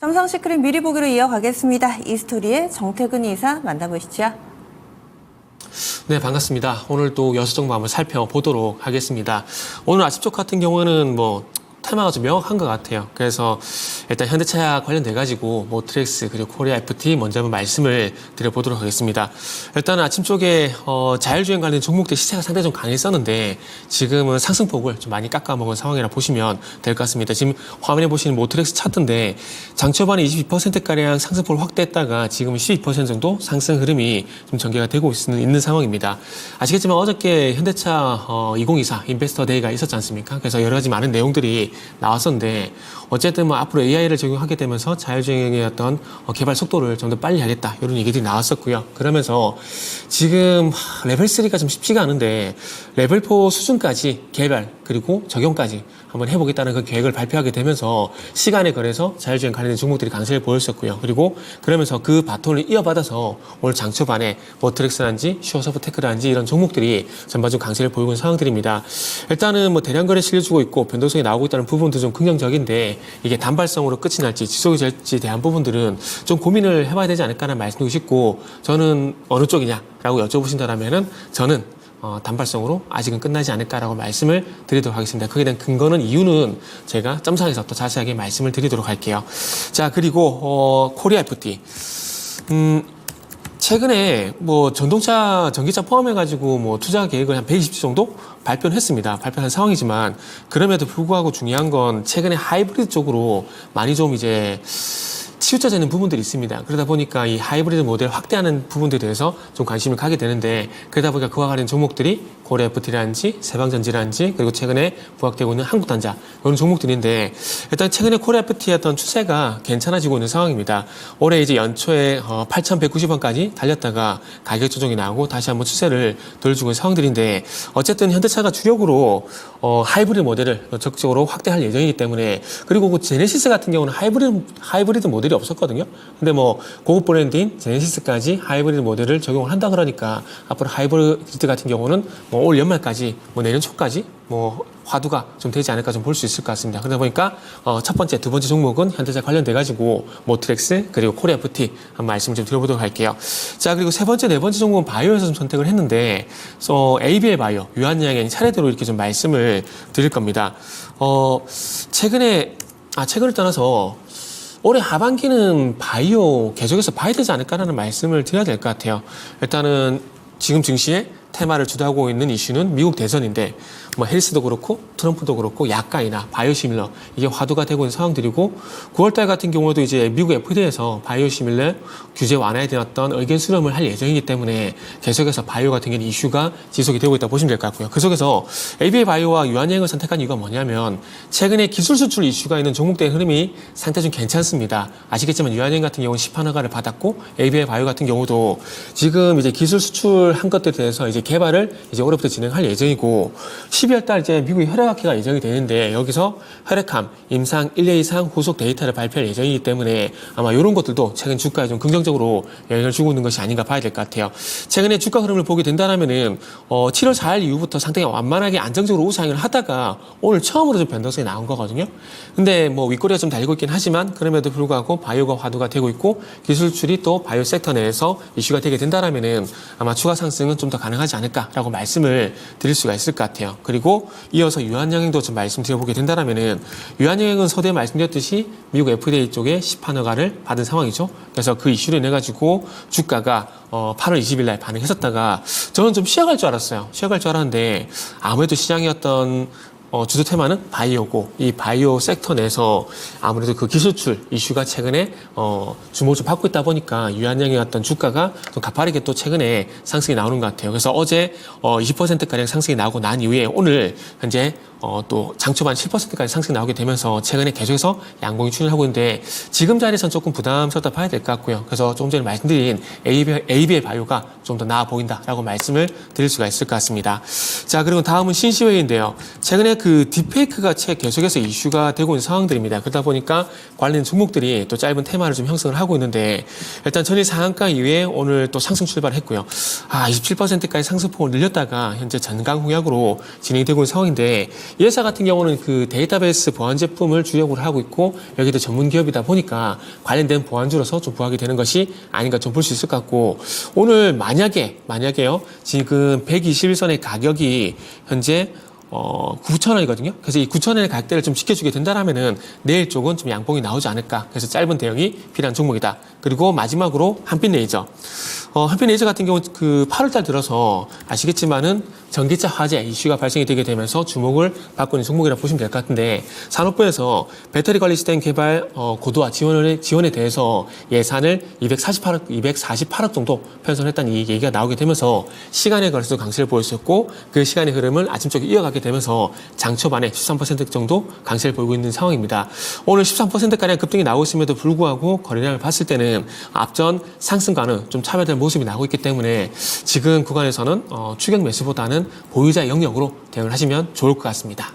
삼성시크릿 미리 보기로 이어가겠습니다. 이스토리의 정태근 이사 만나보시죠. 네, 반갑습니다. 오늘 또 여수 정보 한번 살펴보도록 하겠습니다. 오늘 아침 쪽 같은 경우는 테마가 좀 명확한 것 같아요. 그래서 일단 현대차 관련돼가지고 모트렉스 그리고 코리아 FT 먼저 한번 말씀을 드려보도록 하겠습니다. 일단은 아침 쪽에 자율주행 관련 종목들 시세가 상당히 좀 강했었는데 지금은 상승폭을 좀 많이 깎아먹은 상황이라 보시면 될 것 같습니다. 지금 화면에 보시는 모트렉스 차트인데 장 초반에 22%가량 상승폭을 확대했다가 지금은 12% 정도 상승 흐름이 좀 전개가 되고 있는 상황입니다. 아시겠지만 어저께 현대차 2024 인베스터 데이가 있었지 않습니까? 그래서 여러 가지 많은 내용들이 나왔었는데 어쨌든 앞으로 AI를 적용하게 되면서 자율주행의 어떤 개발 속도를 좀 더 빨리 하겠다 이런 얘기들이 나왔었고요. 그러면서 지금 레벨 3가 좀 쉽지가 않은데 레벨 4 수준까지 개발 그리고 적용까지 한번 해보겠다는 그 계획을 발표하게 되면서 시간에 걸해서 자율주행 관련된 종목들이 강세를 보였었고요. 그리고 그러면서 그 바톤을 이어받아서 오늘 장 초반에 모트렉스라든지 슈어소프테크라든지 이런 종목들이 전반적으로 강세를 보이고 있는 상황들입니다. 일단은 대량 거래 실려주고 있고 변동성이 나오고 있다는 부분도 좀 긍정적인데 이게 단발성으로 끝이 날지 지속이 될지 대한 부분들은 좀 고민을 해봐야 되지 않을까라는 말씀드리고 싶고 저는 어느 쪽이냐라고 여쭤보신다면은 저는 단발성으로 아직은 끝나지 않을까라고 말씀을 드리도록 하겠습니다. 거기에 대한 근거는 이유는 제가 점상에서 또 자세하게 말씀을 드리도록 할게요. 자, 그리고 코리아 FT 최근에 전동차, 전기차 포함해가지고 투자 계획을 한 120주 정도 발표는 했습니다. 발표한 상황이지만 그럼에도 불구하고 중요한 건 최근에 하이브리드 쪽으로 많이 좀 이제 치우쳐지는 부분들이 있습니다. 그러다 보니까 이 하이브리드 모델 확대하는 부분들에 대해서 좀 관심을 가게 되는데 그러다 보니까 그와 관련 종목들이 코리아 FT라든지 세방전지라든지 그리고 최근에 부각되고 있는 한국단자 이런 종목들인데 일단 최근에 코리아 FT의 어떤 추세가 괜찮아지고 있는 상황입니다. 올해 이제 연초에 8,190원까지 달렸다가 가격 조정이 나오고 다시 한번 추세를 돌려주고 있는 상황들인데 어쨌든 현대차가 주력으로 하이브리드 모델을 적극적으로 확대할 예정이기 때문에 그리고 그 제네시스 같은 경우는 하이브리드 모델이 없었거든요. 근데 고급 브랜드인 제네시스까지 하이브리드 모델을 적용을 한다 그러니까 앞으로 하이브리드 같은 경우는 올 연말까지 내년 초까지 화두가 좀 되지 않을까 좀 볼 수 있을 것 같습니다. 그러다 보니까 첫 번째, 두 번째 종목은 현대차 관련돼 가지고 모트렉스 그리고 코리아 FT 한번 말씀을 좀 드려보도록 할게요. 자, 그리고 세 번째, 네 번째 종목은 바이오에서 좀 선택을 했는데 ABL 바이오, 유한양행 차례대로 이렇게 좀 말씀을 드릴 겁니다. 최근을 떠나서 올해 하반기는 바이오 계속해서 봐야 되지 않을까라는 말씀을 드려야 될 것 같아요. 일단은 지금 증시에 테마를 주도하고 있는 이슈는 미국 대선인데 헬스도 그렇고 트럼프도 그렇고 약가이나 바이오시밀러 이게 화두가 되고 있는 상황들이고 9월달 같은 경우에도 이제 미국 FDA에서 바이오시밀러 규제 완화에 대한 어떤 의견 수렴을 할 예정이기 때문에 계속해서 바이오 같은 경우는 이슈가 지속이 되고 있다고 보시면 될 것 같고요. 그 속에서 ABA 바이오와 유한양행을 선택한 이유가 뭐냐면 최근에 기술 수출 이슈가 있는 종목들의 흐름이 상당히 좀 괜찮습니다. 아시겠지만 유한양행 같은 경우는 시판 허가를 받았고 ABA 바이오 같은 경우도 지금 이제 기술 수출한 것들에 대해서 이제 개발을 이제 올해부터 진행할 예정이고 12월 달 이제 미국의 혈액학회가 예정이 되는데 여기서 혈액암, 임상 1회 이상 후속 데이터를 발표할 예정이기 때문에 아마 이런 것들도 최근 주가에 좀 긍정적으로 영향을 주고 있는 것이 아닌가 봐야 될 것 같아요. 최근에 주가 흐름을 보게 된다면은 7월 4일 이후부터 상당히 완만하게 안정적으로 우상을 하다가 오늘 처음으로 좀 변동성이 나온 거거든요. 근데 윗꼬리가 좀 달리고 있긴 하지만 그럼에도 불구하고 바이오가 화두가 되고 있고 기술 출이 또 바이오 섹터 내에서 이슈가 되게 된다면은 아마 추가 상승은 좀 더 가능하지 않을까라고 말씀을 드릴 수가 있을 것 같아요. 그리고 이어서 유한양행도 좀 말씀드려보게 된다면은 유한양행은 서두에 말씀드렸듯이 미국 FDA 쪽에 시판 허가를 받은 상황이죠. 그래서 그 이슈로 인해 가지고 주가가 8월 20일 날 반응했었다가 저는 좀 쉬어갈 줄 알았어요. 쉬어갈 줄 알았는데 아무래도 시장의 어떤 주도 테마는 바이오고 이 바이오 섹터 내에서 아무래도 그 기술출 이슈가 최근에 주목을 좀 받고 있다 보니까 유한양의 어떤 주가가 좀 가파르게 또 최근에 상승이 나오는 것 같아요. 그래서 어제 20%가량 상승이 나오고 난 이후에 오늘 현재 또 장초반 7%까지 상승이 나오게 되면서 최근에 계속해서 양봉이 추진을 하고 있는데 지금 자리에서는 조금 부담스럽다 봐야 될 것 같고요. 그래서 조금 전에 말씀드린 ABL 바이오가 좀 더 나아 보인다라고 말씀을 드릴 수가 있을 것 같습니다. 자, 그리고 다음은 신시웨이인데요. 최근에 그 딥페이크가 계속해서 이슈가 되고 있는 상황들입니다. 그러다 보니까 관련 종목들이 또 짧은 테마를 좀 형성을 하고 있는데 일단 전일 상한가 이후에 오늘 또 상승 출발했고요. 27%까지 상승폭을 늘렸다가 현재 전강 후약으로 진행이 되고 있는 상황인데 이 회사 같은 경우는 그 데이터베이스 보안 제품을 주력으로 하고 있고 여기도 전문 기업이다 보니까 관련된 보안주로서 좀 부각이 되는 것이 아닌가 좀 볼 수 있을 것 같고 오늘 만약에요 지금 121선의 가격이 현재 9,000원이거든요. 그래서 이 9,000원의 가격대를 좀 지켜주게 된다라면은 내일 쪽은 좀 양봉이 나오지 않을까. 그래서 짧은 대응이 필요한 종목이다. 그리고 마지막으로 한빛레이저. 한빛레이저 같은 경우 그 8월달 들어서 아시겠지만은 전기차 화재 이슈가 발생이 되게 되면서 주목을 받고 있는 종목이라 보시면 될 것 같은데 산업부에서 배터리 관리 시스템 개발 고도화 지원에 대해서 예산을 248억 정도 편성했다는 이 얘기가 나오게 되면서 시간에 걸쳐서 강세를 보였었고 그 시간의 흐름을 아침 쪽에 이어가게 되면서 장 초반에 13% 정도 강세를 보이고 있는 상황입니다. 오늘 13%가량 급등이 나오고 있음에도 불구하고 거래량을 봤을 때는 앞전 상승과는 좀 차별된 모습이 나오고 있기 때문에 지금 구간에서는 추격 매수보다는 보유자 영역으로 대응을 하시면 좋을 것 같습니다.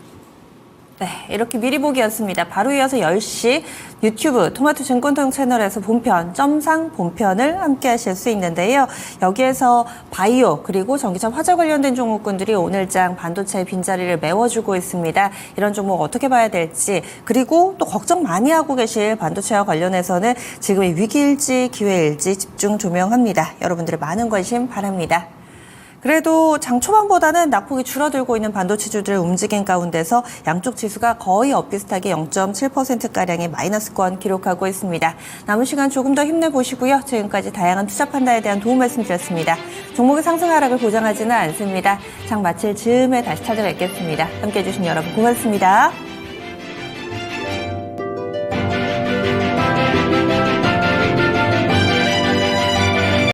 네, 이렇게 미리 보기였습니다. 바로 이어서 10시 유튜브 토마토 증권통 채널에서 본편, 점상 본편을 함께 하실 수 있는데요. 여기에서 바이오 그리고 전기차 화재 관련된 종목군들이 오늘장 반도체의 빈자리를 메워주고 있습니다. 이런 종목 어떻게 봐야 될지 그리고 또 걱정 많이 하고 계실 반도체와 관련해서는 지금이 위기일지 기회일지 집중 조명합니다. 여러분들의 많은 관심 바랍니다. 그래도 장 초반보다는 낙폭이 줄어들고 있는 반도체주들의 움직임 가운데서 양쪽 지수가 거의 엇비슷하게 0.7%가량의 마이너스권 기록하고 있습니다. 남은 시간 조금 더 힘내보시고요. 지금까지 다양한 투자 판단에 대한 도움 말씀드렸습니다. 종목의 상승 하락을 보장하지는 않습니다. 장 마칠 즈음에 다시 찾아뵙겠습니다. 함께해 주신 여러분 고맙습니다.